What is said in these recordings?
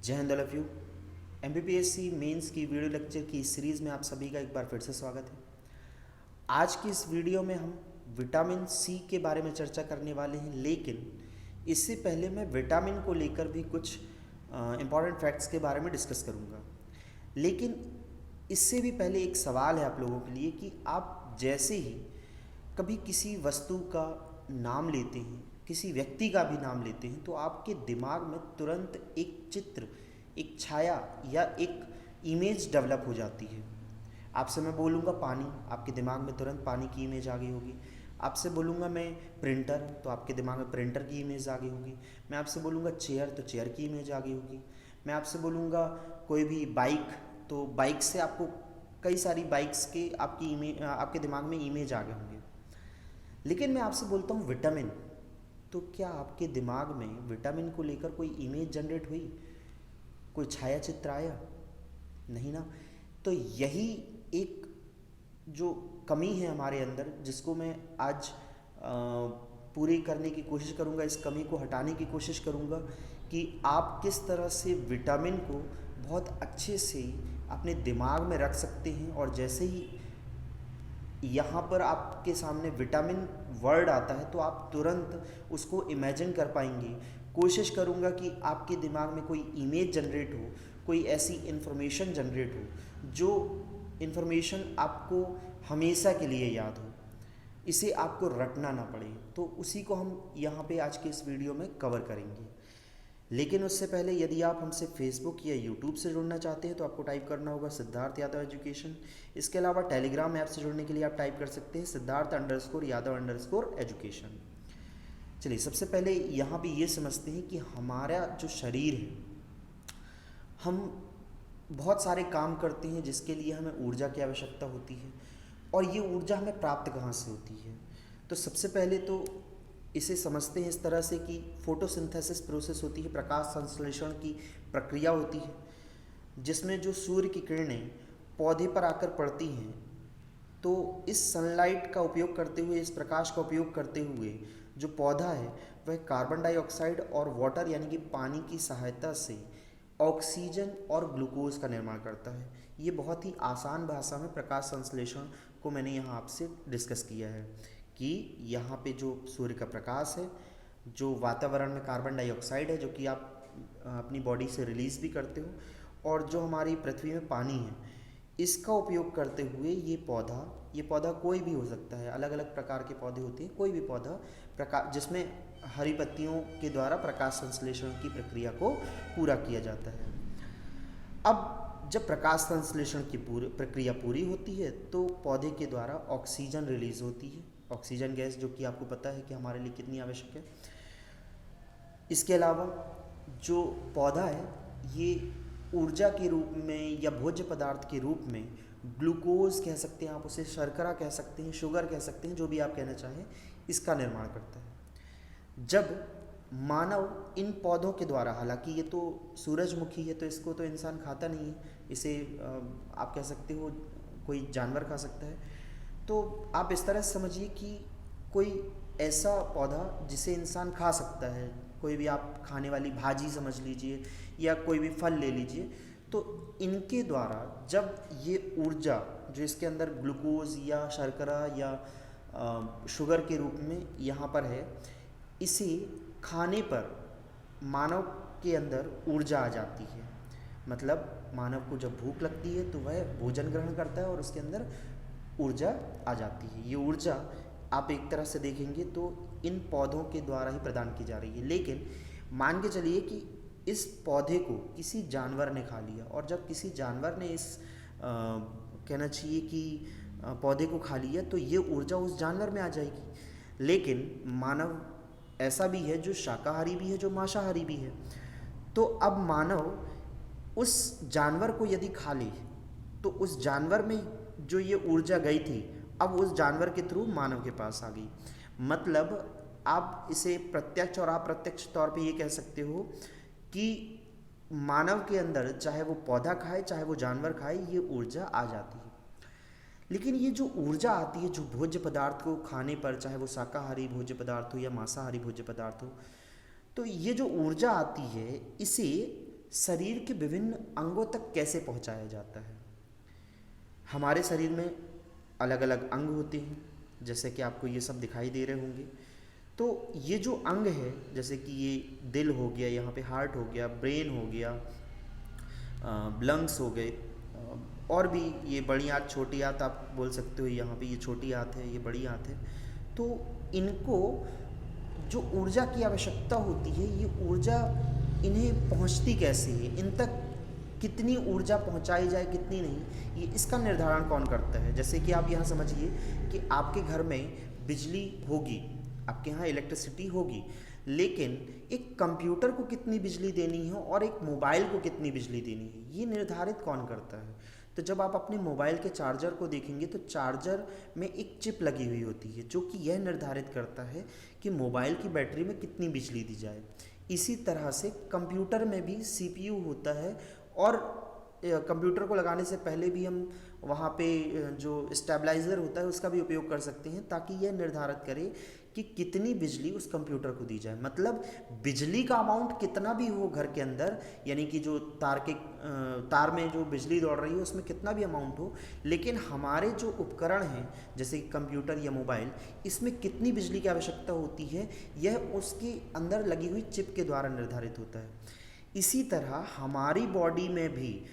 जय हिंद all of you. MPPSC mains की वीडियो लेक्चर की इस सीरीज़ में आप सभी का एक बार फिर से स्वागत है। आज की इस वीडियो में हम विटामिन सी के बारे में चर्चा करने वाले हैं, लेकिन इससे पहले मैं विटामिन को लेकर भी कुछ इम्पॉर्टेंट फैक्ट्स के बारे में डिस्कस करूँगा। लेकिन इससे भी पहले एक सवाल है आप लोगों के लिए कि आप जैसे ही कभी किसी वस्तु का नाम लेते हैं, किसी व्यक्ति का भी नाम लेते हैं, तो आपके दिमाग में तुरंत एक चित्र, एक छाया या एक इमेज डेवलप हो जाती है। आपसे मैं बोलूँगा पानी, आपके दिमाग में तुरंत पानी की इमेज आ गई होगी। आपसे बोलूँगा मैं प्रिंटर, तो आपके दिमाग में प्रिंटर की इमेज आ गई होगी। मैं आपसे बोलूँगा चेयर, तो चेयर की इमेज आ गई होगी। मैं आपसे बोलूँगा कोई भी बाइक, तो बाइक से आपको कई सारी बाइक्स के आपके दिमाग में इमेज आ गए होंगे। लेकिन मैं आपसे बोलता हूँ विटामिन, तो क्या आपके दिमाग में विटामिन को लेकर कोई इमेज जनरेट हुई, कोई छाया चित्र आया? नहीं ना। तो यही एक जो कमी है हमारे अंदर, जिसको मैं आज पूरी करने की कोशिश करूँगा, इस कमी को हटाने की कोशिश करूँगा कि आप किस तरह से विटामिन को बहुत अच्छे से अपने दिमाग में रख सकते हैं। और जैसे ही यहाँ पर आपके सामने विटामिन वर्ड आता है तो आप तुरंत उसको इमेजिन कर पाएंगे। कोशिश करूँगा कि आपके दिमाग में कोई इमेज जनरेट हो, कोई ऐसी इन्फॉर्मेशन जनरेट हो जो इन्फॉर्मेशन आपको हमेशा के लिए याद हो, इसे आपको रटना ना पड़े। तो उसी को हम यहाँ पे आज के इस वीडियो में कवर करेंगे। लेकिन उससे पहले यदि आप हमसे फेसबुक या यूट्यूब से जुड़ना चाहते हैं तो आपको टाइप करना होगा सिद्धार्थ यादव एजुकेशन। इसके अलावा टेलीग्राम ऐप से जुड़ने के लिए आप टाइप कर सकते हैं सिद्धार्थ_यादव_एजुकेशन। चलिए, सबसे पहले यहाँ पे ये समझते हैं कि हमारा जो शरीर है, हम बहुत सारे काम करते हैं जिसके लिए हमें ऊर्जा की आवश्यकता होती है, और ये ऊर्जा हमें प्राप्त कहाँ से होती है। तो सबसे पहले तो इसे समझते हैं इस तरह से कि फोटोसिंथेसिस प्रोसेस होती है, प्रकाश संश्लेषण की प्रक्रिया होती है, जिसमें जो सूर्य की किरणें पौधे पर आकर पड़ती हैं, तो इस सनलाइट का उपयोग करते हुए, इस प्रकाश का उपयोग करते हुए जो पौधा है वह कार्बन डाइऑक्साइड और वाटर यानी कि पानी की सहायता से ऑक्सीजन और ग्लूकोज का निर्माण करता है। ये बहुत ही आसान भाषा में प्रकाश संश्लेषण को मैंने यहाँ आपसे डिस्कस किया है कि यहाँ पे जो सूर्य का प्रकाश है, जो वातावरण में कार्बन डाइऑक्साइड है जो कि आप अपनी बॉडी से रिलीज़ भी करते हो, और जो हमारी पृथ्वी में पानी है, इसका उपयोग करते हुए ये पौधा कोई भी हो सकता है, अलग अलग प्रकार के पौधे होते हैं, कोई भी पौधा प्रकाश जिसमें हरी पत्तियों के द्वारा प्रकाश संश्लेषण की प्रक्रिया को पूरा किया जाता है। अब जब प्रकाश संश्लेषण की प्रक्रिया पूरी होती है तो पौधे के द्वारा ऑक्सीजन रिलीज होती है, ऑक्सीजन गैस, जो कि आपको पता है कि हमारे लिए कितनी आवश्यक है। इसके अलावा जो पौधा है ये ऊर्जा के रूप में या भोज्य पदार्थ के रूप में ग्लूकोज कह सकते हैं, आप उसे शर्करा कह सकते हैं, शुगर कह सकते हैं, जो भी आप कहना चाहें, इसका निर्माण करता है। जब मानव इन पौधों के द्वारा, हालांकि ये तो सूरजमुखी है तो इसको तो इंसान खाता नहीं है, इसे आप कह सकते हो कोई जानवर खा सकता है, तो आप इस तरह से समझिए कि कोई ऐसा पौधा जिसे इंसान खा सकता है, कोई भी आप खाने वाली भाजी समझ लीजिए या कोई भी फल ले लीजिए, तो इनके द्वारा जब ये ऊर्जा जो इसके अंदर ग्लूकोज या शर्करा या शुगर के रूप में यहाँ पर है, इसे खाने पर मानव के अंदर ऊर्जा आ जाती है। मतलब मानव को जब भूख लगती है तो वह भोजन ग्रहण करता है और उसके अंदर ऊर्जा आ जाती है। ये ऊर्जा आप एक तरह से देखेंगे तो इन पौधों के द्वारा ही प्रदान की जा रही है। लेकिन मान के चलिए कि इस पौधे को किसी जानवर ने खा लिया, और जब किसी जानवर ने कहना चाहिए कि पौधे को खा लिया, तो ये ऊर्जा उस जानवर में आ जाएगी। लेकिन मानव ऐसा भी है जो शाकाहारी भी है, जो मांसाहारी भी है। तो अब मानव उस जानवर को यदि खा ले तो उस जानवर में जो ये ऊर्जा गई थी, अब उस जानवर के थ्रू मानव के पास आ गई। मतलब आप इसे प्रत्यक्ष और अप्रत्यक्ष तौर पे ये कह सकते हो कि मानव के अंदर चाहे वो पौधा खाए चाहे वो जानवर खाए, ये ऊर्जा आ जाती है। लेकिन ये जो ऊर्जा आती है जो भोज्य पदार्थ को खाने पर, चाहे वो शाकाहारी भोज्य पदार्थ हो या मांसाहारी भोज्य पदार्थ हो, तो ये जो ऊर्जा आती है इसे शरीर के विभिन्न अंगों तक कैसे पहुंचाया जाता है। हमारे शरीर में अलग अलग अंग होते हैं, जैसे कि आपको ये सब दिखाई दे रहे होंगे। तो ये जो अंग है, जैसे कि ये दिल हो गया, यहाँ पे हार्ट हो गया, ब्रेन हो गया, लंग्स हो गए, और भी ये बड़ी आंत छोटी आंत आप बोल सकते हो, यहाँ पे ये छोटी आंत है, ये बड़ी आंत है। तो इनको जो ऊर्जा की आवश्यकता होती है, ये ऊर्जा इन्हें पहुँचती कैसे है, इन तक कितनी ऊर्जा पहुंचाई जाए कितनी नहीं, ये इसका निर्धारण कौन करता है। जैसे कि आप यहाँ समझिए कि आपके घर में बिजली होगी, आपके यहाँ इलेक्ट्रिसिटी होगी, लेकिन एक कंप्यूटर को कितनी बिजली देनी है और एक मोबाइल को कितनी बिजली देनी है, ये निर्धारित कौन करता है। तो जब आप अपने मोबाइल के चार्जर को देखेंगे तो चार्जर में एक चिप लगी हुई होती है जो कि यह निर्धारित करता है कि मोबाइल की बैटरी में कितनी बिजली दी जाए। इसी तरह से कंप्यूटर में भी सीपीयू होता है, और कंप्यूटर को लगाने से पहले भी हम वहाँ पे जो स्टेबलाइज़र होता है उसका भी उपयोग कर सकते हैं, ताकि यह निर्धारित करे कि कितनी बिजली उस कंप्यूटर को दी जाए। मतलब बिजली का अमाउंट कितना भी हो घर के अंदर, यानी कि जो तार में जो बिजली दौड़ रही है उसमें कितना भी अमाउंट हो, लेकिन हमारे जो उपकरण हैं जैसे कि कंप्यूटर या मोबाइल, इसमें कितनी बिजली की आवश्यकता होती है, यह उसके अंदर लगी हुई चिप के द्वारा निर्धारित होता है। इसी तरह हमारी बॉडी में भी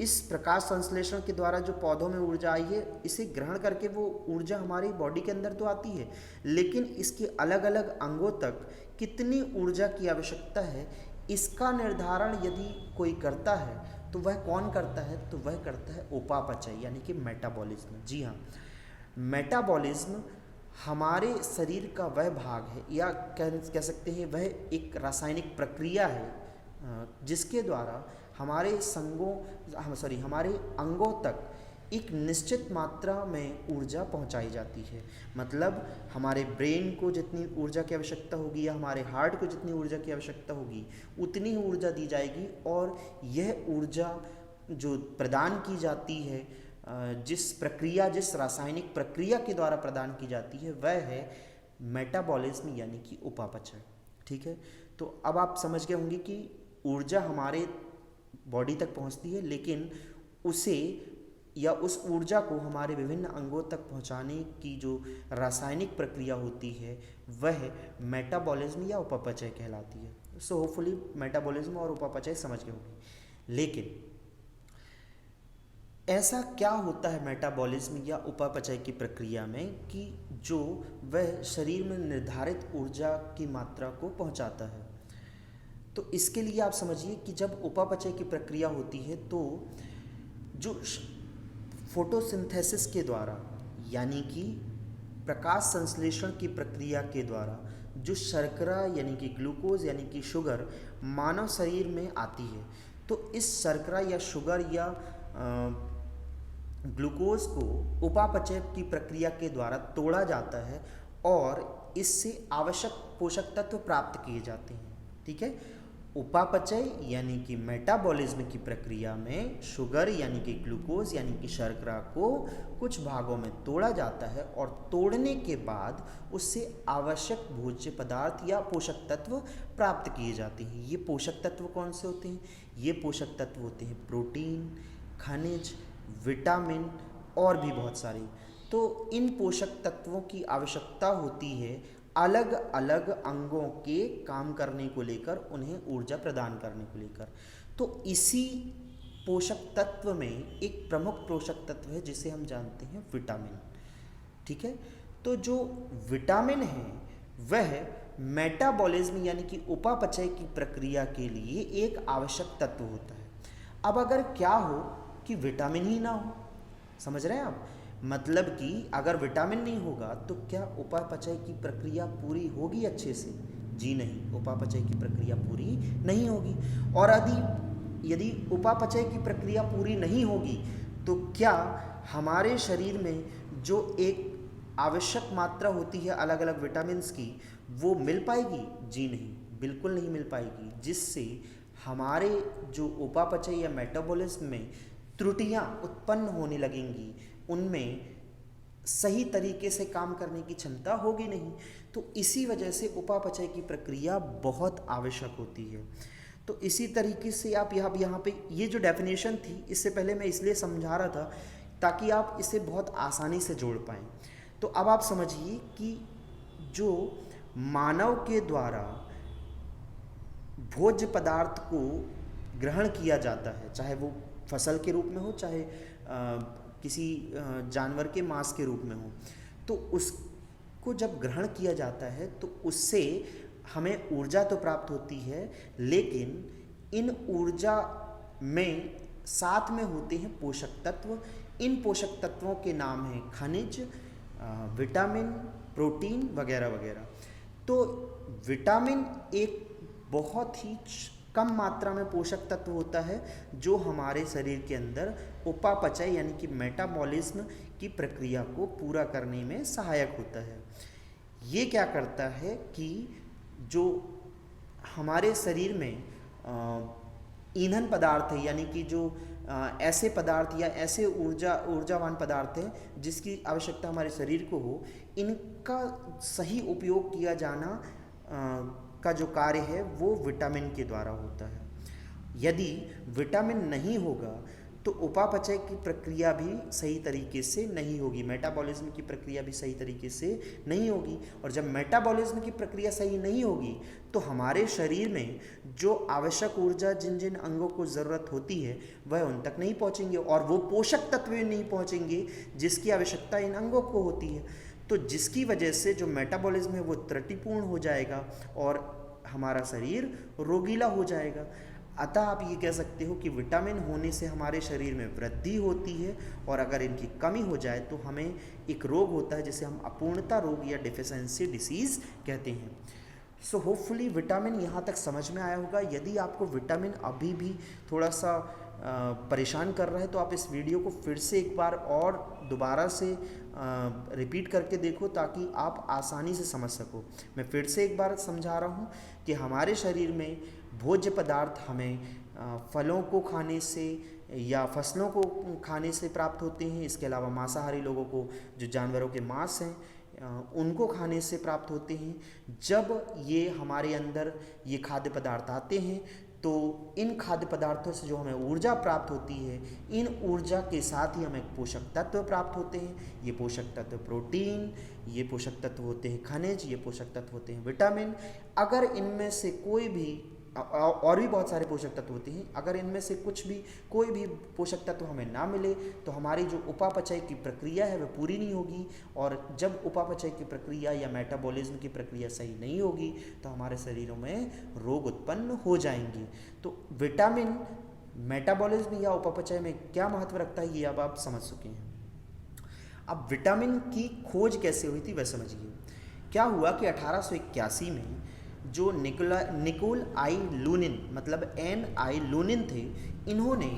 इस प्रकाश संश्लेषण के द्वारा जो पौधों में ऊर्जा आई है, इसे ग्रहण करके वो ऊर्जा हमारी बॉडी के अंदर तो आती है, लेकिन इसके अलग अलग अंगों तक कितनी ऊर्जा की आवश्यकता है, इसका निर्धारण यदि कोई करता है तो वह कौन करता है, तो वह करता है उपापचय यानी कि मेटाबॉलिज्म। जी हाँ, मेटाबॉलिज्म हमारे शरीर का वह भाग है, या कह सकते हैं वह एक रासायनिक प्रक्रिया है जिसके द्वारा हमारे हमारे अंगों तक एक निश्चित मात्रा में ऊर्जा पहुंचाई जाती है। मतलब हमारे ब्रेन को जितनी ऊर्जा की आवश्यकता होगी या हमारे हार्ट को जितनी ऊर्जा की आवश्यकता होगी उतनी ऊर्जा दी जाएगी, और यह ऊर्जा जो प्रदान की जाती है, जिस रासायनिक प्रक्रिया के द्वारा प्रदान की जाती है, वह है मेटाबॉलिज्म यानी कि उपापचय। ठीक है, तो अब आप समझ गए होंगे कि ऊर्जा हमारे बॉडी तक पहुंचती है, लेकिन उसे या उस ऊर्जा को हमारे विभिन्न अंगों तक पहुंचाने की जो रासायनिक प्रक्रिया होती है वह मेटाबॉलिज्म या उपापचय कहलाती है। सो होपफुली मेटाबॉलिज्म और उपापचय समझ गए होंगे। लेकिन ऐसा क्या होता है मेटाबॉलिज्म या उपापचय की प्रक्रिया में कि जो वह शरीर में निर्धारित ऊर्जा की मात्रा को पहुंचाता है। तो इसके लिए आप समझिए कि जब उपापचय की प्रक्रिया होती है तो जो फोटोसिंथेसिस के द्वारा यानी कि प्रकाश संश्लेषण की प्रक्रिया के द्वारा जो शर्करा यानी कि ग्लूकोज यानी कि शुगर मानव शरीर में आती है, तो इस शर्करा या शुगर या ग्लूकोज को उपापचय की प्रक्रिया के द्वारा तोड़ा जाता है और इससे आवश्यक पोषक तत्व प्राप्त किए जाते हैं। ठीक है, उपापचय यानी कि मेटाबॉलिज्म की प्रक्रिया में शुगर यानी कि ग्लूकोज यानी कि शर्करा को कुछ भागों में तोड़ा जाता है और तोड़ने के बाद उससे आवश्यक भोज्य पदार्थ या पोषक तत्व प्राप्त किए जाते हैं। ये पोषक तत्व कौन से होते हैं? ये पोषक तत्व होते हैं प्रोटीन, खनिज, विटामिन और भी बहुत सारे। तो इन पोषक तत्वों की आवश्यकता होती है अलग अलग अंगों के काम करने को लेकर, उन्हें ऊर्जा प्रदान करने को लेकर। तो इसी पोषक तत्व में एक प्रमुख पोषक तत्व है जिसे हम जानते हैं विटामिन। ठीक है, तो जो विटामिन है वह मेटाबॉलिज्म यानी कि उपापचय की प्रक्रिया के लिए एक आवश्यक तत्व होता है। अब अगर क्या हो कि विटामिन ही ना हो, समझ रहे हैं आप? मतलब कि अगर विटामिन नहीं होगा तो क्या उपापचय की प्रक्रिया पूरी होगी अच्छे से? जी नहीं, उपापचय की प्रक्रिया पूरी नहीं होगी। और यदि उपापचय की प्रक्रिया पूरी नहीं होगी तो क्या हमारे शरीर में जो एक आवश्यक मात्रा होती है अलग अलग विटामिन्स की वो मिल पाएगी? जी नहीं, बिल्कुल नहीं मिल पाएगी, जिससे हमारे जो उपापचय या मेटाबॉलिज्म में त्रुटियां उत्पन्न होने लगेंगी, उनमें सही तरीके से काम करने की क्षमता होगी नहीं। तो इसी वजह से उपापचय की प्रक्रिया बहुत आवश्यक होती है। तो इसी तरीके से आप यहाँ पे ये जो डेफिनेशन थी, इससे पहले मैं इसलिए समझा रहा था ताकि आप इसे बहुत आसानी से जोड़ पाएँ। तो अब आप समझिए कि जो मानव के द्वारा भोज्य पदार्थ को ग्रहण किया जाता है, चाहे वो फसल के रूप में हो, चाहे किसी जानवर के मांस के रूप में हो, तो उसको जब ग्रहण किया जाता है तो उससे हमें ऊर्जा तो प्राप्त होती है, लेकिन इन ऊर्जा में साथ में होते हैं पोषक तत्व। इन पोषक तत्वों के नाम हैं खनिज, विटामिन, प्रोटीन वगैरह वगैरह। तो विटामिन एक बहुत ही कम मात्रा में पोषक तत्व होता है जो हमारे शरीर के अंदर उपापचय यानी कि मेटाबॉलिज्म की प्रक्रिया को पूरा करने में सहायक होता है। ये क्या करता है कि जो हमारे शरीर में ईंधन पदार्थ है, यानी कि जो ऐसे पदार्थ या ऐसे ऊर्जावान पदार्थ हैं जिसकी आवश्यकता हमारे शरीर को हो, इनका सही उपयोग किया जाना का जो कार्य है वो विटामिन के द्वारा होता है। यदि विटामिन नहीं होगा तो उपापचय की प्रक्रिया भी सही तरीके से नहीं होगी, मेटाबॉलिज्म की प्रक्रिया भी सही तरीके से नहीं होगी। और जब मेटाबॉलिज्म की प्रक्रिया सही नहीं होगी तो हमारे शरीर में जो आवश्यक ऊर्जा जिन जिन अंगों को ज़रूरत होती है वह उन तक नहीं पहुंचेंगे, और वो पोषक तत्व भी नहीं पहुंचेंगे जिसकी आवश्यकता इन अंगों को होती है। तो जिसकी वजह से जो मेटाबॉलिज्म है वो त्रुटिपूर्ण हो जाएगा और हमारा शरीर रोगीला हो जाएगा। अतः आप ये कह सकते हो कि विटामिन होने से हमारे शरीर में वृद्धि होती है, और अगर इनकी कमी हो जाए तो हमें एक रोग होता है जिसे हम अपूर्णता रोग या डेफिशिएंसी डिसीज़ कहते हैं। सो होपफुली विटामिन यहाँ तक समझ में आया होगा। यदि आपको विटामिन अभी भी थोड़ा सा परेशान कर रहा है तो आप इस वीडियो को फिर से एक बार और दोबारा से रिपीट करके देखो ताकि आप आसानी से समझ सको। मैं फिर से एक बार समझा रहा हूँ कि हमारे शरीर में भोज्य पदार्थ हमें फलों को खाने से या फसलों को खाने से प्राप्त होते हैं। इसके अलावा मांसाहारी लोगों को जो जानवरों के मांस हैं उनको खाने से प्राप्त होते हैं। जब ये हमारे अंदर ये खाद्य पदार्थ आते हैं तो इन खाद्य पदार्थों से जो हमें ऊर्जा प्राप्त होती है, इन ऊर्जा के साथ ही हमें पोषक तत्व प्राप्त होते हैं। ये पोषक तत्व प्रोटीन, ये पोषक तत्व होते हैं खनिज, ये पोषक तत्व होते हैं विटामिन। अगर इनमें से कोई भी और भी बहुत सारे पोषक तत्व होते हैं, अगर इनमें से कोई भी पोषक तत्व हमें ना मिले तो हमारी जो उपापचय की प्रक्रिया है वह पूरी नहीं होगी, और जब उपापचय की प्रक्रिया या मेटाबॉलिज्म की प्रक्रिया सही नहीं होगी तो हमारे शरीरों में रोग उत्पन्न हो जाएंगे। तो विटामिन मेटाबॉलिज्म या उपापचय में क्या महत्व रखता है ये अब आप समझ चुके हैं। अब विटामिन की खोज कैसे हुई थी वह समझिए। क्या हुआ कि 1881 में जो निकोल आई लूनिन मतलब NI लूनिन थे, इन्होंने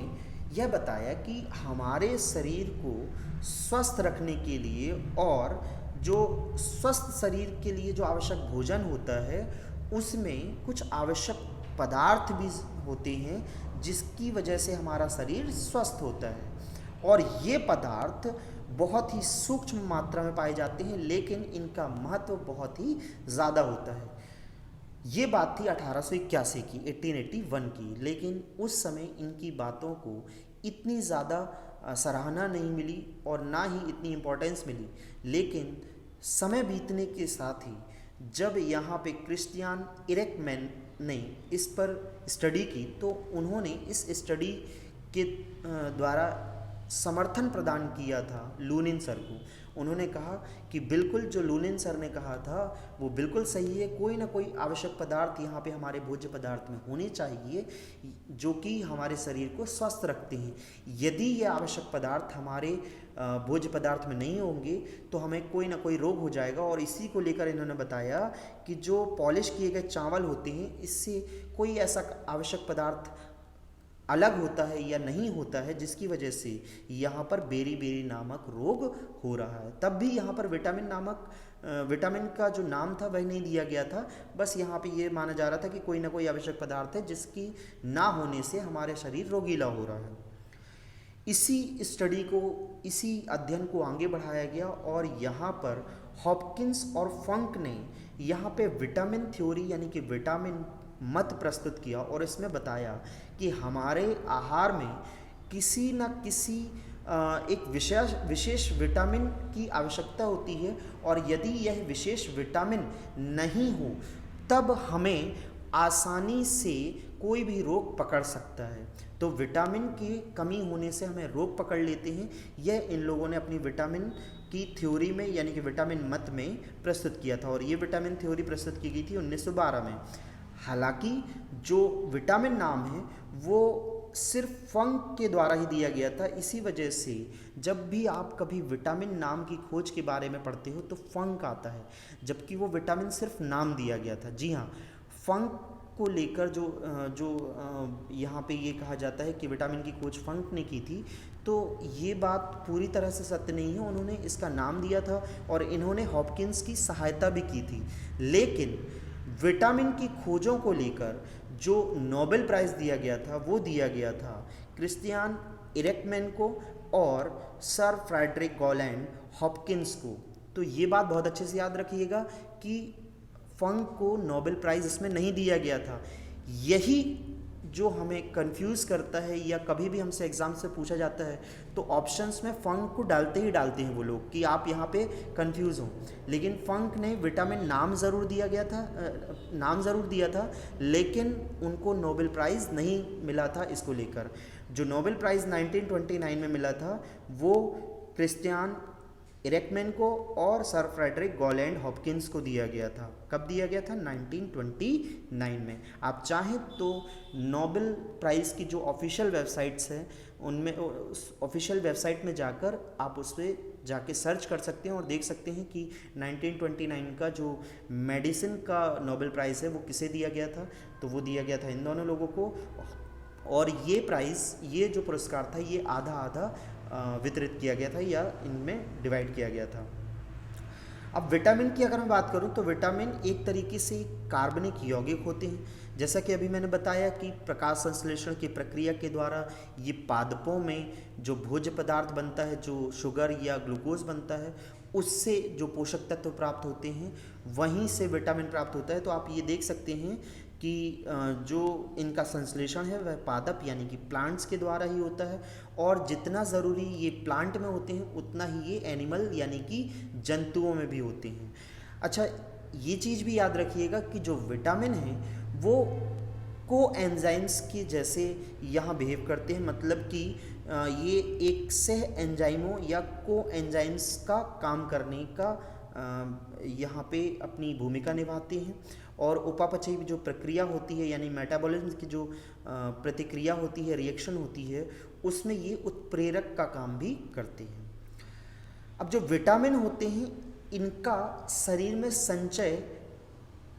यह बताया कि हमारे शरीर को स्वस्थ रखने के लिए और जो स्वस्थ शरीर के लिए जो आवश्यक भोजन होता है उसमें कुछ आवश्यक पदार्थ भी होते हैं जिसकी वजह से हमारा शरीर स्वस्थ होता है। और ये पदार्थ बहुत ही सूक्ष्म मात्रा में पाए जाते हैं, लेकिन इनका महत्व बहुत ही ज़्यादा होता है। ये बात थी 1881 की, 1881 की, लेकिन उस समय इनकी बातों को इतनी ज़्यादा सराहना नहीं मिली और ना ही इतनी इम्पोर्टेंस मिली। लेकिन समय बीतने के साथ ही जब यहाँ पे क्रिस्टियन इरेकमैन ने इस पर स्टडी की तो उन्होंने इस स्टडी के द्वारा समर्थन प्रदान किया था लूनिन सर को। उन्होंने कहा कि बिल्कुल जो लूनिन सर ने कहा था वो बिल्कुल सही है, कोई ना कोई आवश्यक पदार्थ यहाँ पे हमारे भोज्य पदार्थ में होने चाहिए जो कि हमारे शरीर को स्वस्थ रखते हैं। यदि ये आवश्यक पदार्थ हमारे भोज्य पदार्थ में नहीं होंगे तो हमें कोई ना कोई रोग हो जाएगा। और इसी को लेकर इन्होंने बताया कि जो पॉलिश किए गए चावल होते हैं इससे कोई ऐसा आवश्यक पदार्थ अलग होता है या नहीं होता है जिसकी वजह से यहाँ पर बेरी नामक रोग हो रहा है। तब भी यहाँ पर विटामिन का जो नाम था वह नहीं दिया गया था, बस यहाँ पे ये माना जा रहा था कि कोई ना कोई आवश्यक पदार्थ है जिसकी ना होने से हमारे शरीर रोगीला हो रहा है। इसी अध्ययन को आगे बढ़ाया गया और यहाँ पर हॉपकिंस और फंक ने यहाँ पे विटामिन थ्योरी यानी कि विटामिन मत प्रस्तुत किया और इसमें बताया कि हमारे आहार में किसी न किसी एक विशेष विटामिन की आवश्यकता होती है, और यदि यह विशेष विटामिन नहीं हो तब हमें आसानी से कोई भी रोग पकड़ सकता है। तो विटामिन की कमी होने से हमें रोग पकड़ लेते हैं। यह इन लोगों ने अपनी विटामिन की थ्योरी में यानी कि विटामिन मत में प्रस्तुत किया था, और ये विटामिन थ्योरी प्रस्तुत की गई थी 1912 में। हालांकि जो विटामिन नाम है वो सिर्फ फंक के द्वारा ही दिया गया था। इसी वजह से जब भी आप कभी विटामिन नाम की खोज के बारे में पढ़ते हो तो फंक आता है, जबकि वो विटामिन सिर्फ नाम दिया गया था। जी हाँ, फंक को लेकर जो यहाँ पे ये कहा जाता है कि विटामिन की खोज फंक ने की थी, तो ये बात पूरी तरह से सत्य नहीं है। उन्होंने इसका नाम दिया था और इन्होंने हॉपकिंस की सहायता भी की थी, लेकिन विटामिन की खोजों को लेकर जो नोबेल प्राइज़ दिया गया था वो दिया गया था क्रिस्टियान इरेकमैन को और सर फ्रेडरिक गॉलैंड हॉपकिंस को। तो ये बात बहुत अच्छे से याद रखिएगा कि फंक को नोबेल प्राइज़ इसमें नहीं दिया गया था। यही जो हमें कंफ्यूज करता है, या कभी भी हमसे एग्ज़ाम से पूछा जाता है तो ऑप्शंस में फंक को डालते ही डालते हैं वो लोग कि आप यहाँ पे कंफ्यूज हों। लेकिन फंक ने विटामिन नाम ज़रूर दिया था, लेकिन उनको नोबेल प्राइज़ नहीं मिला था इसको लेकर। जो नोबेल प्राइज़ 1929 में मिला था वो क्रिस्टियान इरेकमैन को और सर फ्रेडरिक गॉलैंड हॉपकिंस को दिया गया था। कब दिया गया था? 1929 में। आप चाहें तो नोबेल प्राइज़ की जो ऑफिशियल वेबसाइट्स हैं उनमें, उस ऑफिशियल वेबसाइट में जाकर आप उस पर जाके सर्च कर सकते हैं और देख सकते हैं कि 1929 का जो मेडिसिन का नोबेल प्राइज़ है वो किसे दिया गया था। तो वो दिया गया था इन दोनों लोगों को, और ये प्राइज़, ये जो पुरस्कार था ये आधा आधा वितरित किया गया था या इनमें डिवाइड किया गया था। अब विटामिन की अगर मैं बात करूं तो विटामिन एक तरीके से कार्बनिक यौगिक होते हैं। जैसा कि अभी मैंने बताया कि प्रकाश संश्लेषण की प्रक्रिया के द्वारा ये पादपों में जो भोज्य पदार्थ बनता है, जो शुगर या ग्लूकोज बनता है, उससे जो पोषक तत्व प्राप्त होते हैं वहीं से विटामिन प्राप्त होता है। तो आप ये देख सकते हैं कि जो इनका संश्लेषण है वह पादप यानी कि प्लांट्स के द्वारा ही होता है, और जितना ज़रूरी ये प्लांट में होते हैं उतना ही ये एनिमल यानी कि जंतुओं में भी होते हैं। अच्छा, ये चीज़ भी याद रखिएगा कि जो विटामिन है वो को एंजाइम्स के जैसे यहाँ बिहेव करते हैं, मतलब कि ये एक सह एंजाइमों या को एंजाइम्स का काम करने का यहाँ पे अपनी भूमिका निभाते हैं। और उपापचयी जो प्रक्रिया होती है यानी मेटाबॉलिज्म की जो प्रतिक्रिया होती है, रिएक्शन होती है, उसमें ये उत्प्रेरक का काम भी करते हैं। अब जो विटामिन होते हैं इनका शरीर में संचय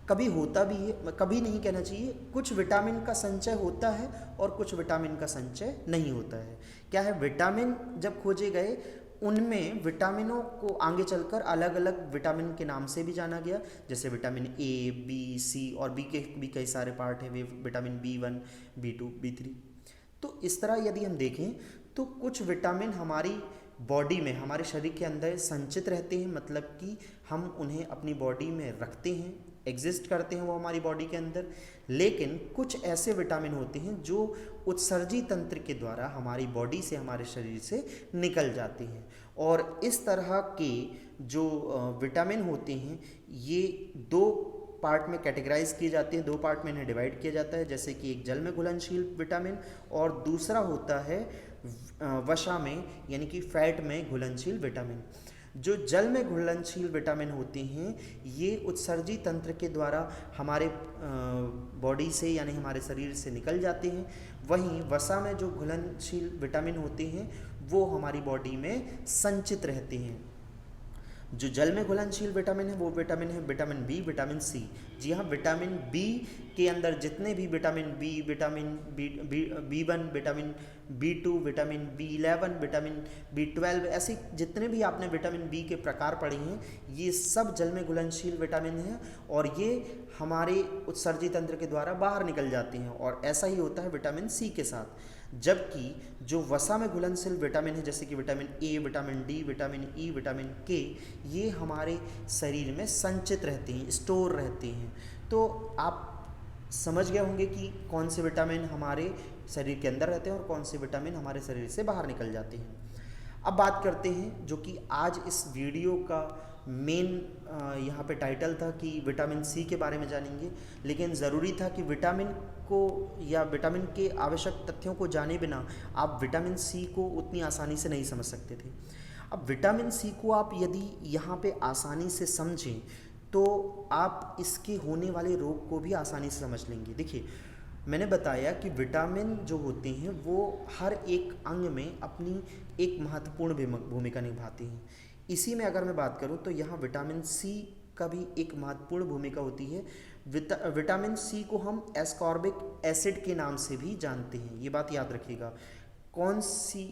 कभी होता भी है, कभी नहीं कहना चाहिए, कुछ विटामिन का संचय होता है और कुछ विटामिन का संचय नहीं होता है। क्या है, विटामिन जब खोजे गए उनमें विटामिनों को आगे चलकर अलग अलग विटामिन के नाम से भी जाना गया, जैसे विटामिन ए, बी, सी, और बी के भी कई सारे पार्ट हैं, वे विटामिन B1, B2, B3। तो इस तरह यदि हम देखें तो कुछ विटामिन हमारी बॉडी में, हमारे शरीर के अंदर संचित रहते हैं, मतलब कि हम उन्हें अपनी बॉडी में रखते हैं, एग्जिस्ट करते हैं वो हमारी बॉडी के अंदर। लेकिन कुछ ऐसे विटामिन होते हैं जो उत्सर्जी तंत्र के द्वारा हमारी बॉडी से, हमारे शरीर से निकल जाते हैं। और इस तरह के जो विटामिन होते हैं ये दो पार्ट में कैटेगराइज किए जाते हैं, दो पार्ट में इन्हें डिवाइड किया जाता है। जैसे कि एक जल में घुलनशील विटामिन और दूसरा होता है वसा में यानी कि फैट में घुलनशील विटामिन। जो जल में घुलनशील विटामिन होते हैं ये उत्सर्जी तंत्र के द्वारा हमारे बॉडी से यानी हमारे शरीर से निकल जाते हैं। वहीं वसा में जो घुलनशील विटामिन होते हैं वो हमारी बॉडी में संचित रहते हैं। जो जल में घुलनशील विटामिन है वो विटामिन है विटामिन बी, विटामिन सी। जी हाँ, विटामिन बी के अंदर जितने भी vitamin B, vitamin B1, vitamin B2, vitamin B11, vitamin B12, ऐसे जितने भी आपने विटामिन बी के प्रकार पढ़े हैं ये सब जल में घुलनशील विटामिन हैं और ये हमारे उत्सर्जी तंत्र के द्वारा बाहर निकल जाते हैं। और ऐसा ही होता है विटामिन सी के साथ। जबकि जो वसा में घुलनशील विटामिन है जैसे कि vitamin A, vitamin D, vitamin E, vitamin के, ये हमारे शरीर में संचित रहते हैं, स्टोर रहते हैं। तो आप समझ गए होंगे कि कौन से विटामिन हमारे शरीर के अंदर रहते हैं और कौन से विटामिन हमारे शरीर से बाहर निकल जाते हैं। अब बात करते हैं जो कि आज इस वीडियो का मेन यहाँ पे टाइटल था कि विटामिन सी के बारे में जानेंगे, लेकिन ज़रूरी था कि विटामिन को या विटामिन के आवश्यक तथ्यों को जाने बिना आप विटामिन सी को उतनी आसानी से नहीं समझ सकते थे। अब विटामिन सी को आप यदि यहाँ पे आसानी से समझें तो आप इसके होने वाले रोग को भी आसानी से समझ लेंगे। देखिए, मैंने बताया कि विटामिन जो होते हैं वो हर एक अंग में अपनी एक महत्वपूर्ण भूमिका निभाते हैं। इसी में अगर मैं बात करूं तो यहाँ विटामिन सी का भी एक महत्वपूर्ण भूमिका होती है। विटामिन सी को हम एस्कॉर्बिक एसिड के नाम से भी जानते हैं, ये बात याद रखिएगा। कौन सी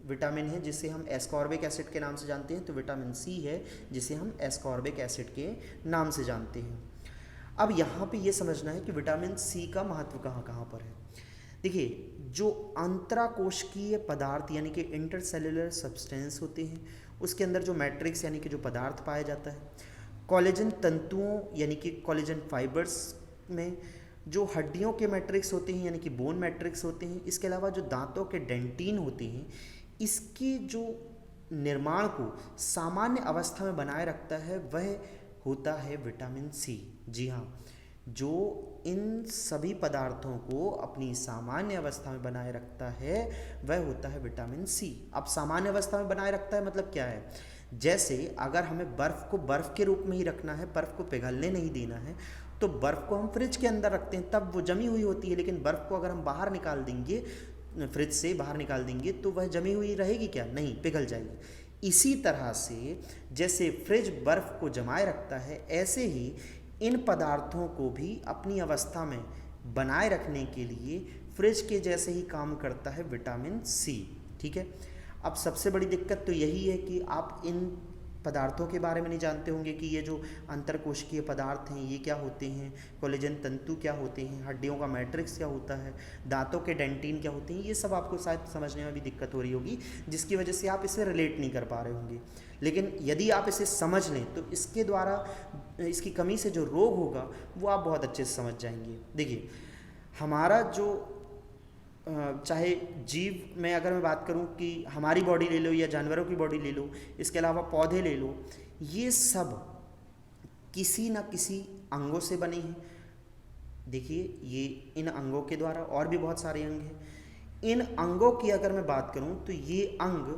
विटामिन है जिसे हम एस्कॉर्बिक एसिड के नाम से जानते हैं? तो विटामिन सी है जिसे हम एस्कॉर्बिक एसिड के नाम से जानते हैं। अब यहाँ पे ये समझना है कि विटामिन सी का महत्व कहाँ कहाँ पर है। देखिए, जो अंतराकोशिकीय पदार्थ यानी कि इंटरसेल्युलर सब्सटेंस होते हैं, उसके अंदर जो मैट्रिक्स यानी कि जो पदार्थ पाया जाता है, कोलेजन तंतुओं यानी कि कोलेजन फाइबर्स में जो हड्डियों के मैट्रिक्स होते हैं यानी कि बोन मैट्रिक्स होते हैं, इसके अलावा जो दांतों के डेंटिन होते हैं, इसके जो निर्माण को सामान्य अवस्था में बनाए रखता है वह होता है विटामिन सी। जी हाँ, जो इन सभी पदार्थों को अपनी सामान्य अवस्था में बनाए रखता है वह होता है विटामिन सी। अब सामान्य अवस्था में बनाए रखता है मतलब क्या है? जैसे अगर हमें बर्फ़ को बर्फ़ के रूप में ही रखना है, बर्फ़ को पिघलने नहीं देना है, तो बर्फ़ को हम फ्रिज के अंदर रखते हैं तब वो जमी हुई होती है, लेकिन बर्फ़ को अगर हम बाहर निकाल देंगे, फ्रिज से बाहर निकाल देंगे, तो वह जमी हुई रहेगी क्या? नहीं, पिघल जाएगी। इसी तरह से जैसे फ्रिज बर्फ़ को जमाए रखता है, ऐसे ही इन पदार्थों को भी अपनी अवस्था में बनाए रखने के लिए फ्रिज के जैसे ही काम करता है विटामिन सी। ठीक है। अब सबसे बड़ी दिक्कत तो यही है कि आप इन पदार्थों के बारे में नहीं जानते होंगे कि ये जो अंतरकोशिकीय पदार्थ हैं ये क्या होते हैं, कोलेजन तंतु क्या होते हैं, हड्डियों का मैट्रिक्स क्या होता है, दांतों के डेंटिन क्या होते हैं। ये सब आपको शायद समझने में भी दिक्कत हो रही होगी, जिसकी वजह से आप इसे रिलेट नहीं कर पा रहे होंगे। लेकिन यदि आप इसे समझ लें तो इसके द्वारा इसकी कमी से जो रोग होगा वो आप बहुत अच्छे से समझ जाएंगे। देखिए, हमारा जो चाहे जीव में अगर मैं बात करूं कि हमारी बॉडी ले लो या जानवरों की बॉडी ले लो, इसके अलावा पौधे ले लो, ये सब किसी न किसी अंगों से बने हैं। देखिए, ये इन अंगों के द्वारा, और भी बहुत सारे अंग हैं। इन अंगों की अगर मैं बात करूं तो ये अंग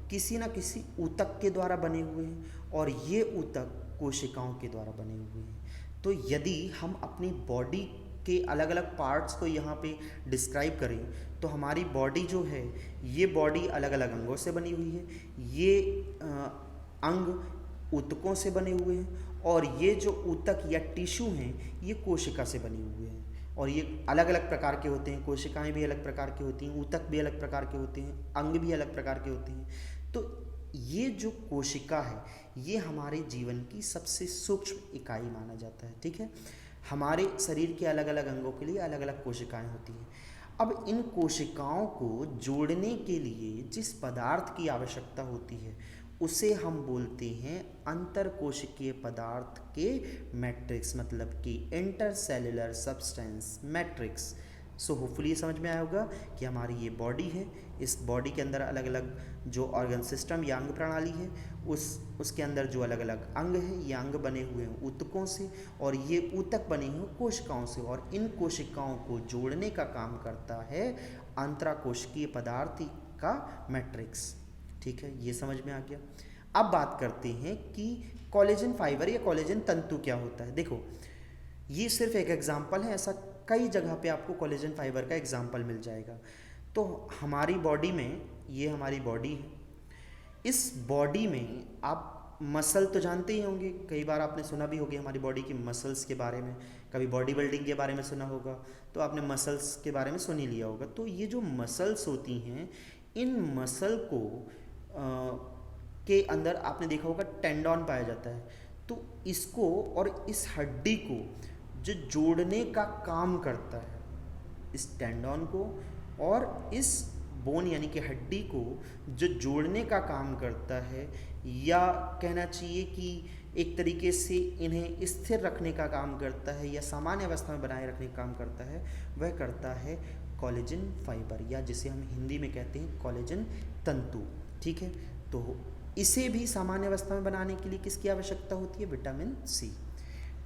किसी न किसी ऊतक के द्वारा बने हुए हैं और ये ऊतक कोशिकाओं के द्वारा बने हुए हैं। तो यदि हम अपनी बॉडी के अलग अलग पार्ट्स को यहाँ पे डिस्क्राइब करें तो हमारी बॉडी जो है ये बॉडी अलग अलग अंगों से बनी हुई है। ये अंग ऊतकों से बने हुए हैं और ये जो ऊतक या टिश्यू हैं ये कोशिका से बने हुए हैं और ये अलग अलग प्रकार के होते हैं। कोशिकाएं भी अलग प्रकार की होती हैं, ऊतक भी अलग प्रकार के होते हैं, अंग भी अलग प्रकार के होते हैं। तो ये जो कोशिका है ये हमारे जीवन की सबसे सूक्ष्म इकाई माना जाता है। ठीक है। हमारे शरीर के अलग अलग अंगों के लिए अलग अलग कोशिकाएं होती हैं। अब इन कोशिकाओं को जोड़ने के लिए जिस पदार्थ की आवश्यकता होती है उसे हम बोलते हैं अंतरकोशिकीय पदार्थ के मैट्रिक्स, मतलब कि intercellular substance matrix. So hopefully ये समझ में आया होगा कि हमारी ये बॉडी है, इस बॉडी के अंदर अलग अलग जो ऑर्गन सिस्टम या अंग प्रणाली है उसके अंदर जो अलग अलग अंग हैं ये अंग बने हुए हैं ऊतकों से और ये ऊतक बने हुए हैं कोशिकाओं से और इन कोशिकाओं को जोड़ने का काम करता है अंतराकोशिकीय पदार्थ का मैट्रिक्स। ठीक है, ये समझ में आ गया। अब बात करते हैं कि कोलेजन फाइबर या कोलेजन तंतु क्या होता है। देखो, ये सिर्फ एक एग्जाम्पल है, ऐसा कई जगह पे आपको कोलेजन फाइबर का एग्जाम्पल मिल जाएगा। तो हमारी बॉडी में, ये हमारी बॉडी है, इस बॉडी में आप मसल तो जानते ही होंगे, कई बार आपने सुना भी होगा हमारी बॉडी की मसल्स के बारे में, कभी बॉडी बिल्डिंग के बारे में सुना होगा तो आपने मसल्स के बारे में सुन ही लिया होगा। तो ये जो मसल्स होती हैं इन मसल को के अंदर आपने देखा होगा टेंडन पाया जाता है। तो इसको और इस हड्डी को जो जोड़ने का काम करता है, इस टेंडन को और इस बोन यानी कि हड्डी को जो जोड़ने का काम करता है, या कहना चाहिए कि एक तरीके से इन्हें स्थिर रखने का काम करता है या सामान्य अवस्था में बनाए रखने का काम करता है, वह करता है कोलेजन फाइबर, या जिसे हम हिंदी में कहते हैं कोलेजन तंतु। ठीक है, तो इसे भी सामान्य अवस्था में बनाने के लिए किसकी आवश्यकता होती है? Vitamin C.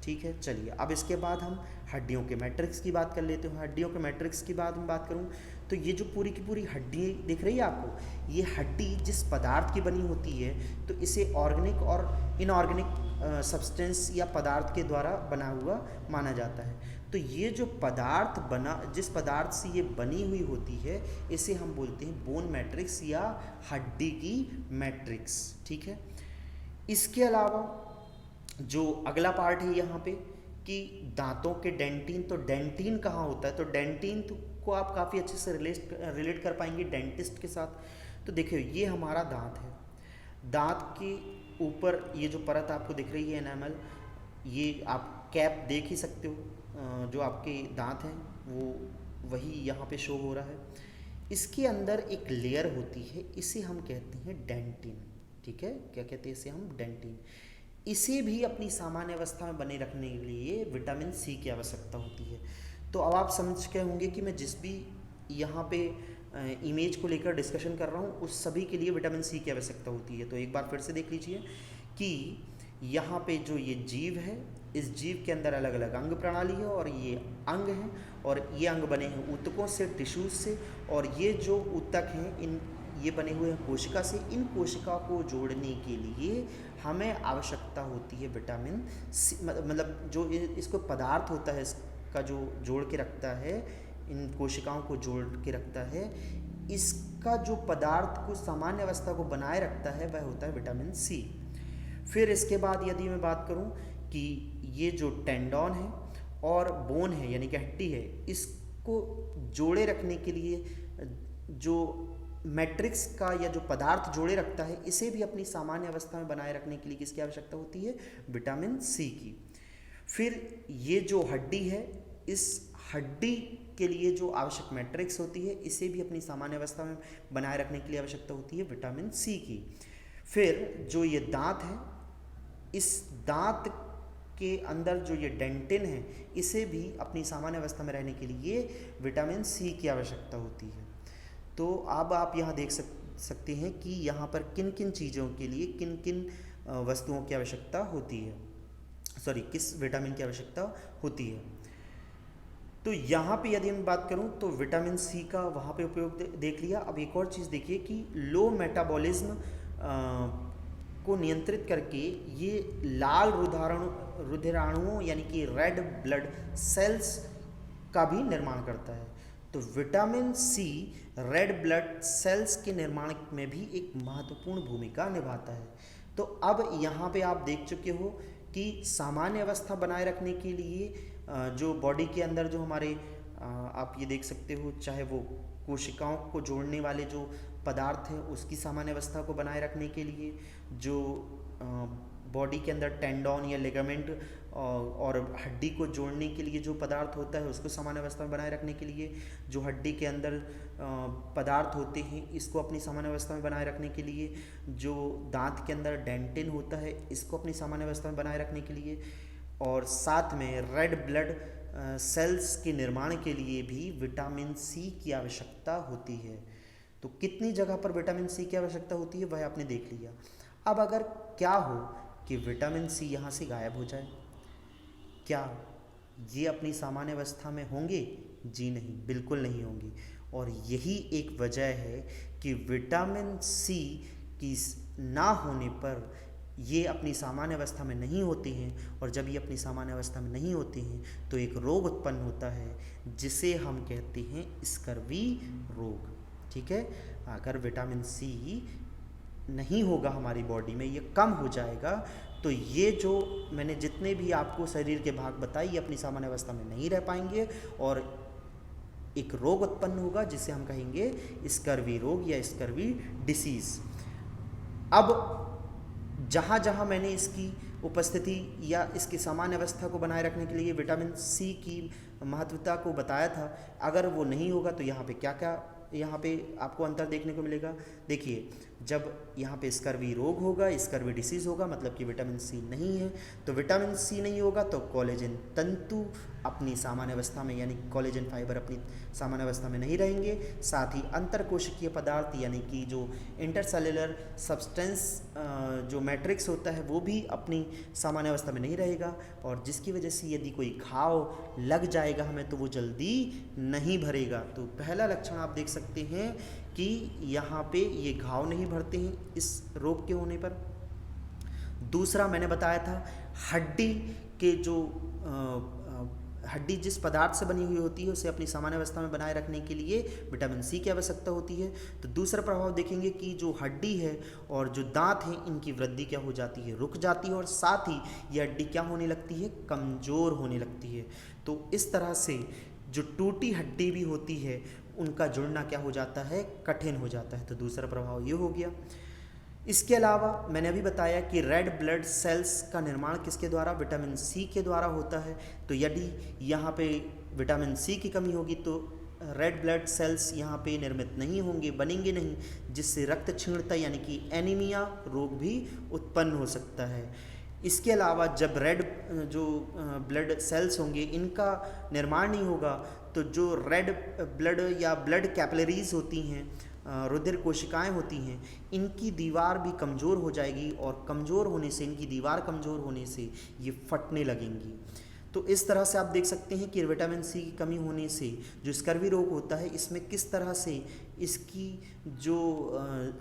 ठीक है, चलिए अब इसके बाद हम हड्डियों के मैट्रिक्स की बात कर लेते हैं। हड्डियों के मैट्रिक्स की बात करूं तो ये जो पूरी की पूरी हड्डी दिख रही है आपको, ये हड्डी जिस पदार्थ की बनी होती है तो इसे ऑर्गेनिक और इनऑर्गेनिक सब्सटेंस या पदार्थ के द्वारा बना हुआ माना जाता है। तो ये जो पदार्थ जिस पदार्थ से ये बनी हुई होती है, इसे हम बोलते हैं बोन मैट्रिक्स या हड्डी की मैट्रिक्स। ठीक है, इसके अलावा जो अगला पार्ट है यहाँ पे कि दांतों के डेंटिन, तो डेंटिन कहाँ होता है? तो डेंटिन को आप काफ़ी अच्छे से रिलेट कर पाएंगे डेंटिस्ट के साथ। तो देखिए, ये हमारा दांत है, दांत के ऊपर ये जो परत आपको दिख रही है एनामल, ये आप कैप देख ही सकते हो, जो आपके दांत हैं वो वही यहाँ पे शो हो रहा है। इसके अंदर एक लेयर होती है, इसे हम कहते हैं डेंटिन। ठीक है, क्या कहते हैं इसे हम? डेंटिन। इसे भी अपनी सामान्य अवस्था में बने रखने के लिए विटामिन सी की आवश्यकता होती है। तो अब आप समझ गए होंगे कि मैं जिस भी यहाँ पे इमेज को लेकर डिस्कशन कर रहा हूँ, उस सभी के लिए विटामिन सी की आवश्यकता होती है। तो एक बार फिर से देख लीजिए कि यहाँ पे जो ये जीव है, इस जीव के अंदर अलग अलग अंग प्रणाली है और ये अंग हैं, और ये अंग बने हैं ऊतकों से, टिश्यूज से, और ये जो ऊतक हैं ये बने हुए हैं कोशिका से। इन कोशिका को जोड़ने के लिए हमें आवश्यकता होती है विटामिन सी, मतलब जो इसको पदार्थ होता है, इसका जो जोड़ के रखता है, इन कोशिकाओं को जोड़ के रखता है, इसका जो पदार्थ को सामान्य अवस्था को बनाए रखता है वह होता है विटामिन सी। फिर इसके बाद यदि मैं बात करूं कि ये जो टेंडन है और बोन है यानी कि हड्डी है, इसको जोड़े रखने के लिए जो मैट्रिक्स का या जो पदार्थ जोड़े रखता है, इसे भी अपनी सामान्य अवस्था में बनाए रखने के लिए किसकी आवश्यकता होती है? विटामिन सी की। फिर ये जो हड्डी है, इस हड्डी के लिए जो आवश्यक मैट्रिक्स होती है, इसे भी अपनी सामान्य अवस्था में बनाए रखने के लिए आवश्यकता होती है विटामिन सी की। फिर जो ये दांत है, इस दांत के अंदर जो ये डेंटिन है, इसे भी अपनी सामान्य अवस्था में रहने के लिए विटामिन सी की आवश्यकता होती है। तो अब आप यहाँ देख सकते हैं कि यहाँ पर किन किन चीज़ों के लिए किन किन वस्तुओं की आवश्यकता होती है, किस विटामिन की आवश्यकता होती है। तो यहाँ पे यदि मैं बात करूँ तो विटामिन सी का वहाँ पे उपयोग देख लिया। अब एक और चीज़ देखिए कि लो मेटाबॉलिज्म को नियंत्रित करके ये लाल रुधिराणुओं यानी कि रेड ब्लड सेल्स का भी निर्माण करता है। तो vitamin C red blood cells के निर्माण में भी एक महत्वपूर्ण भूमिका निभाता है। तो अब यहाँ पे आप देख चुके हो कि सामान्य अवस्था बनाए रखने के लिए जो बॉडी के अंदर जो हमारे आप ये देख सकते हो, चाहे वो कोशिकाओं को जोड़ने वाले जो पदार्थ हैं उसकी सामान्य अवस्था को बनाए रखने के लिए, जो बॉडी के अंदर टेंडन या लिगामेंट और हड्डी को जोड़ने के लिए जो पदार्थ होता है उसको सामान्य अवस्था में बनाए रखने के लिए, जो हड्डी के अंदर पदार्थ होते हैं इसको अपनी सामान्य अवस्था में बनाए रखने के लिए, जो दांत के अंदर डेंटिन होता है इसको अपनी सामान्य अवस्था में बनाए रखने के लिए, और साथ में रेड ब्लड सेल्स के निर्माण के लिए भी विटामिन सी की आवश्यकता होती है। तो कितनी जगह पर विटामिन सी की आवश्यकता होती है वह आपने देख लिया। अब अगर क्या हो कि विटामिन सी यहाँ से गायब हो जाए, क्या ये अपनी सामान्य अवस्था में होंगे? जी नहीं, बिल्कुल नहीं होंगे। और यही एक वजह है कि विटामिन सी की ना होने पर ये अपनी सामान्य अवस्था में नहीं होते हैं, और जब ये अपनी सामान्य अवस्था में नहीं होते हैं तो एक रोग उत्पन्न होता है जिसे हम कहते हैं स्कर्वी रोग। ठीक है, अगर विटामिन सी नहीं होगा हमारी बॉडी में, ये कम हो जाएगा, तो ये जो मैंने जितने भी आपको शरीर के भाग बताए ये अपनी सामान्य अवस्था में नहीं रह पाएंगे और एक रोग उत्पन्न होगा जिसे हम कहेंगे स्कर्वी रोग या स्कर्वी डिसीज। अब जहाँ जहाँ मैंने इसकी उपस्थिति या इसकी सामान्य अवस्था को बनाए रखने के लिए विटामिन सी की महत्वता को बताया था, अगर वो नहीं होगा तो यहाँ पे क्या क्या यहाँ पे आपको अंतर देखने को मिलेगा। देखिए, जब यहाँ पे स्कर्वी रोग होगा, स्कर्वी डिसीज़ होगा, मतलब कि विटामिन सी नहीं है, तो विटामिन सी नहीं होगा तो कोलेजन तंतु अपनी सामान्य अवस्था में, यानी कोलेजन फाइबर अपनी सामान्य अवस्था में नहीं रहेंगे। साथ ही अंतरकोशिकीय पदार्थ यानी कि जो इंटरसेल्युलर सब्सटेंस जो मैट्रिक्स होता है वो भी अपनी सामान्य अवस्था में नहीं रहेगा, और जिसकी वजह से यदि कोई घाव लग जाएगा हमें तो वो जल्दी नहीं भरेगा। तो पहला लक्षण आप देख सकते हैं कि यहाँ पे ये घाव नहीं भरते हैं इस रोग के होने पर। दूसरा मैंने बताया था, हड्डी के जो हड्डी जिस पदार्थ से बनी हुई होती है उसे अपनी सामान्य अवस्था में बनाए रखने के लिए विटामिन सी की आवश्यकता होती है। तो दूसरा प्रभाव देखेंगे कि जो हड्डी है और जो दांत हैं इनकी वृद्धि क्या हो जाती है, रुक जाती है, और साथ ही ये हड्डी क्या होने लगती है, कमज़ोर होने लगती है। तो इस तरह से जो टूटी हड्डी भी होती है उनका जुड़ना क्या हो जाता है, कठिन हो जाता है। तो दूसरा प्रभाव ये हो गया। इसके अलावा मैंने अभी बताया कि रेड ब्लड सेल्स का निर्माण किसके द्वारा, विटामिन सी के द्वारा होता है। तो यदि यहाँ पे विटामिन सी की कमी होगी तो रेड ब्लड सेल्स यहाँ पे निर्मित नहीं होंगे, बनेंगे नहीं, जिससे रक्त क्षीणता यानी कि एनीमिया रोग भी उत्पन्न हो सकता है। इसके अलावा जब रेड जो ब्लड सेल्स होंगे इनका निर्माण नहीं होगा तो जो रेड ब्लड या ब्लड कैपिलरीज होती हैं, रुधिर कोशिकाएं होती हैं, इनकी दीवार भी कमज़ोर हो जाएगी, और कमज़ोर होने से, इनकी दीवार कमज़ोर होने से ये फटने लगेंगी। तो इस तरह से आप देख सकते हैं कि विटामिन सी की कमी होने से जो स्कर्वी रोग होता है इसमें किस तरह से इसकी जो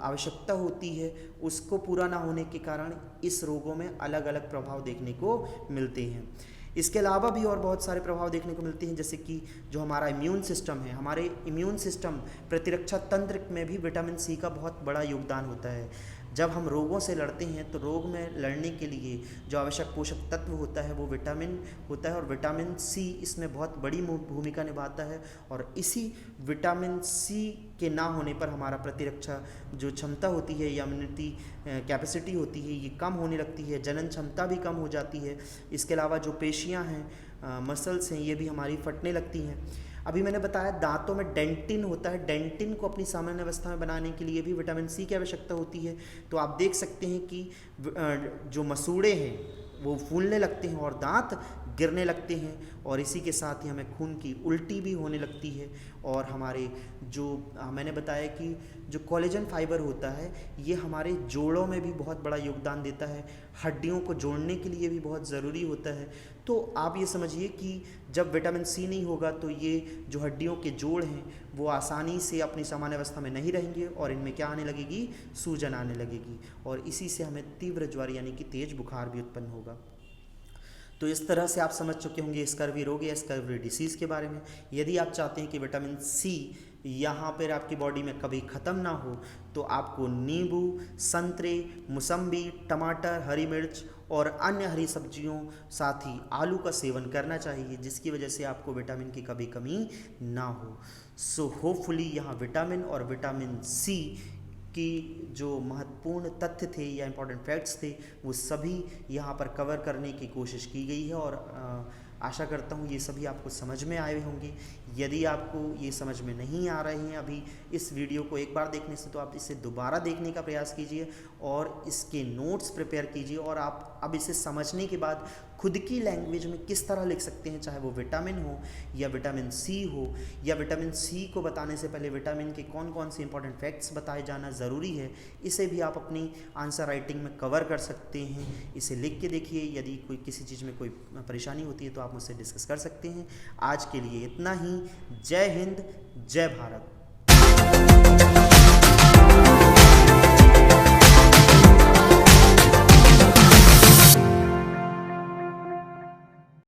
आवश्यकता होती है उसको पूरा ना होने के कारण इस रोगों में अलग अलग प्रभाव देखने को मिलते हैं। इसके अलावा भी और बहुत सारे प्रभाव देखने को मिलते हैं, जैसे कि जो हमारा इम्यून सिस्टम है, हमारे इम्यून सिस्टम प्रतिरक्षा तंत्र में भी विटामिन सी का बहुत बड़ा योगदान होता है। जब हम रोगों से लड़ते हैं तो रोग में लड़ने के लिए जो आवश्यक पोषक तत्व होता है वो विटामिन होता है, और विटामिन सी इसमें बहुत बड़ी भूमिका निभाता है। और इसी विटामिन सी के ना होने पर हमारा प्रतिरक्षा जो क्षमता होती है या इम्यूनिटी कैपेसिटी होती है ये कम होने लगती है, जनन क्षमता भी कम हो जाती है। इसके अलावा जो पेशियां हैं, मसल्स हैं, ये भी हमारी फटने लगती हैं। अभी मैंने बताया दांतों में डेंटिन होता है, डेंटिन को अपनी सामान्य अवस्था में बनाने के लिए भी विटामिन सी की आवश्यकता होती है। तो आप देख सकते हैं कि जो मसूड़े हैं वो फूलने लगते हैं और दांत गिरने लगते हैं, और इसी के साथ ही हमें खून की उल्टी भी होने लगती है। और हमारे जो मैंने बताया कि जो कोलेजन फाइबर होता है ये हमारे जोड़ों में भी बहुत बड़ा योगदान देता है, हड्डियों को जोड़ने के लिए भी बहुत ज़रूरी होता है। तो आप ये समझिए कि जब विटामिन सी नहीं होगा तो ये जो हड्डियों के जोड़ हैं वो आसानी से अपनी सामान्य अवस्था में नहीं रहेंगे, और इनमें क्या आने लगेगी, सूजन आने लगेगी, और इसी से हमें तीव्र ज्वर यानी कि तेज बुखार भी उत्पन्न होगा। तो इस तरह से आप समझ चुके होंगे स्कर्वी रोग या स्कर्वी डिसीज़ के बारे में। यदि आप चाहते हैं कि विटामिन सी यहाँ पर आपकी बॉडी में कभी ख़त्म ना हो तो आपको नींबू, संतरे, मौसम्बी, टमाटर, हरी मिर्च और अन्य हरी सब्जियों, साथ ही आलू का सेवन करना चाहिए, जिसकी वजह से आपको विटामिन की कभी कमी ना हो। सो होपफुली यहाँ विटामिन और विटामिन सी की जो महत्वपूर्ण तथ्य थे या इम्पोर्टेंट फैक्ट्स थे वो सभी यहाँ पर कवर करने की कोशिश की गई है, और आशा करता हूँ ये सभी आपको समझ में आए होंगे। यदि आपको ये समझ में नहीं आ रहे हैं अभी इस वीडियो को एक बार देखने से, तो आप इसे दोबारा देखने का प्रयास कीजिए और इसके नोट्स प्रिपेयर कीजिए, और आप अब इसे समझने के बाद खुद की लैंग्वेज में किस तरह लिख सकते हैं, चाहे वो विटामिन हो या विटामिन सी हो, या विटामिन सी को बताने से पहले विटामिन के कौन कौन से इंपॉर्टेंट फैक्ट्स बताए जाना ज़रूरी है, इसे भी आप अपनी आंसर राइटिंग में कवर कर सकते हैं। इसे लिख के देखिए, यदि कोई किसी चीज़ में कोई परेशानी होती है तो आप मुझसे डिस्कस कर सकते हैं। आज के लिए इतना ही। जय हिंद, जय भारत।